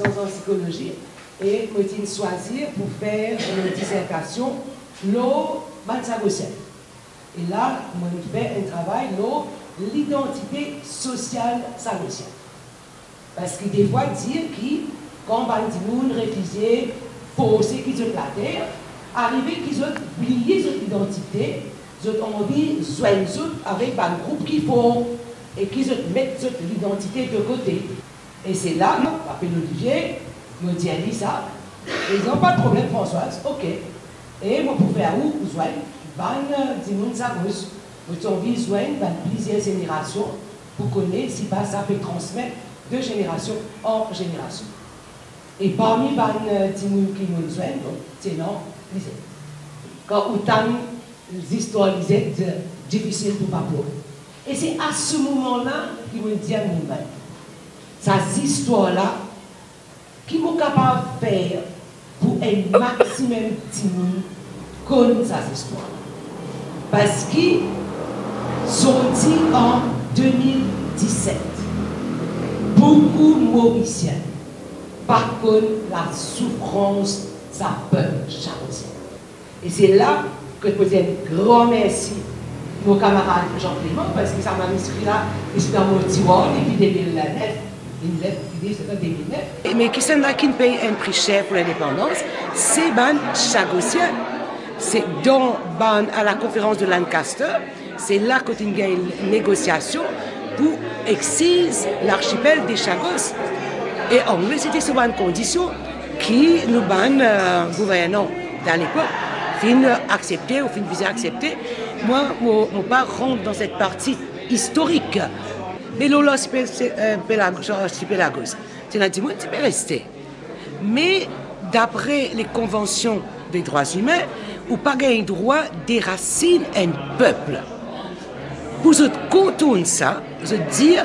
licence en psychologie et je me choisir pour faire une dissertation l'eau sagossienne. Et là, je fais un travail l'eau l'identité sociale sagossienne. Parce que des fois, dire que quand on réfugiés, forcés qu'ils ont la terre, arrivé qu'ils ont oublié leur identité, ils ont envie de joindre avec un groupe qu'il faut et qu'ils mettent l'identité de côté. Et c'est là, après Olivier, me dit ça, ils n'ont pas de problème, Françoise, ok. Et moi, pour faire où, vous joignez, dis-nous ça, vous avez envie de joindre plusieurs générations pour connaître si ça peut transmettre de génération en génération. Et parmi les gens qui nous joignent, c'est non, lisez. Quand autant l'histoire lisait difficile pour pas pour. Et c'est à ce moment-là qu'ils me disent à moi-même, ces histoires-là, qui sont capables de faire pour un maximum de gens connaissent ces histoires. Parce qu'ils sont dit en 2017, beaucoup de Mauriciens, par contre, la souffrance, ça peuple chaotique. Et c'est là que je peux dire un grand merci à nos camarades Jean-Clément, parce que ça m'a inscrit là, et c'est dans mon tiroir, depuis 2009, une lettre qui dit c'est en 2009. Mais qui sont là qui paye un prix cher pour l'indépendance, c'est ban chagossien. C'est à la conférence de Lancaster, c'est là qu'il y a une négociation pour exciser l'archipel des Chagos. Et en anglais, c'était sur une condition qui nous ban gouvernement dans l'époque fin accepter ou fin visé accepter. Moi, mon pas rentre dans cette partie historique. Mais l'archipel Pelagos, c'est un monde qui peut rester. Mais d'après les conventions des droits humains, ou pas gagner le droit des racines un peuple. Pour se contourner ça, se dire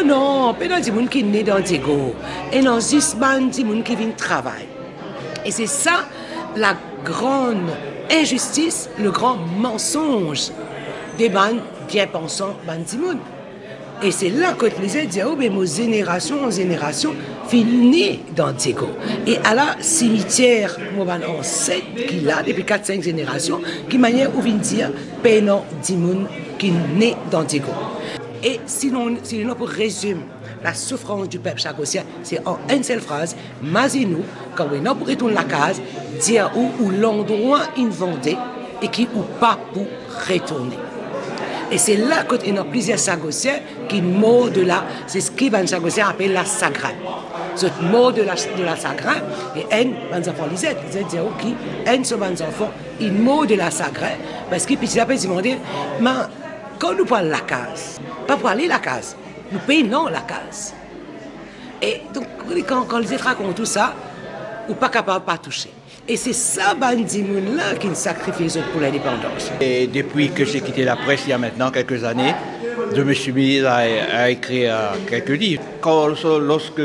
non, pas des gens qui sont nés dans Diego, et non juste des gens qui viennent travailler. Et c'est ça la grande injustice, le grand mensonge des bandes bien pensants, bandes. Et c'est là que les gens disent, oh, mais mon génération en génération, finit dans Diego. Et à la cimetière, mon ancêtre, qui l'a depuis 4-5 générations, qui manière où vient dire, pénant Dimoun qui naît dans Diego. Et sinon, pour résumer la souffrance du peuple chagossien, c'est en une seule phrase, Mazinou, quand on pour retourner la case, dire où l'endroit inventé et qui ou pas pour retourner. Et c'est là qu'il y a plusieurs chagossiens qui meurent de la, c'est ce qu'ils chagossiens appellent la sagrin. Ce mot de la sagrin, et un enfant lisait disent qui, un sur les enfants, ils meurent de la sagrin, parce qu'ils petit à petit demander, mais quand nous parlons de la case, pas pour aller la case, nous payons la case. Et donc, quand les racontent tout ça, ou pas capable de pas toucher. Et c'est ça, là qui sacrifie pour l'indépendance. Et depuis que j'ai quitté la presse il y a maintenant quelques années, je me suis mis à écrire quelques livres. Lorsque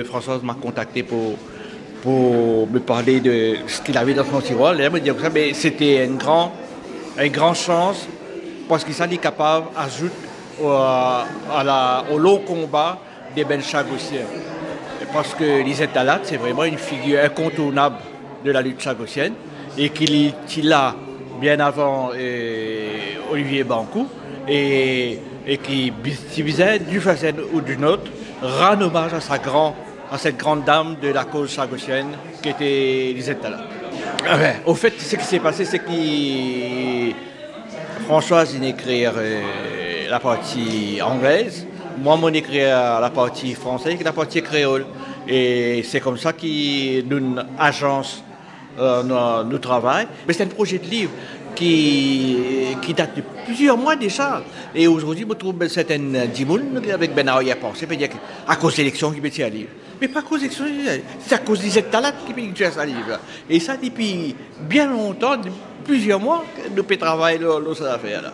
Françoise m'a contacté pour me parler de ce qu'il avait dans son tiroir, elle me dit que c'était une grande chance parce qu'il s'est capable d'ajouter au long combat des belles chagossiens. Parce que Lisette Talat, c'est vraiment une figure incontournable de la lutte chagossienne et qu'il a bien avant Olivier Bancoult et qui visait d'une façon ou d'une autre rendre hommage à cette grande dame de la cause chagossienne qui était Lisette Talat. Au fait, ce qui s'est passé, c'est que Françoise écrit la partie anglaise, moi mon écrire la partie française et la partie créole. Et c'est comme ça que nous agence nous travaillons. Mais c'est un projet de livre qui date de plusieurs mois déjà. Et aujourd'hui, je trouve certaines dimoun avec Benard y a pensé, à cause de l'élection qui mettait à livre. Mais pas à cause de l'élection, c'est à cause de cette talate qui met à livre. Et ça, depuis bien longtemps, plusieurs mois, nous pouvons travailler dans cette affaire-là.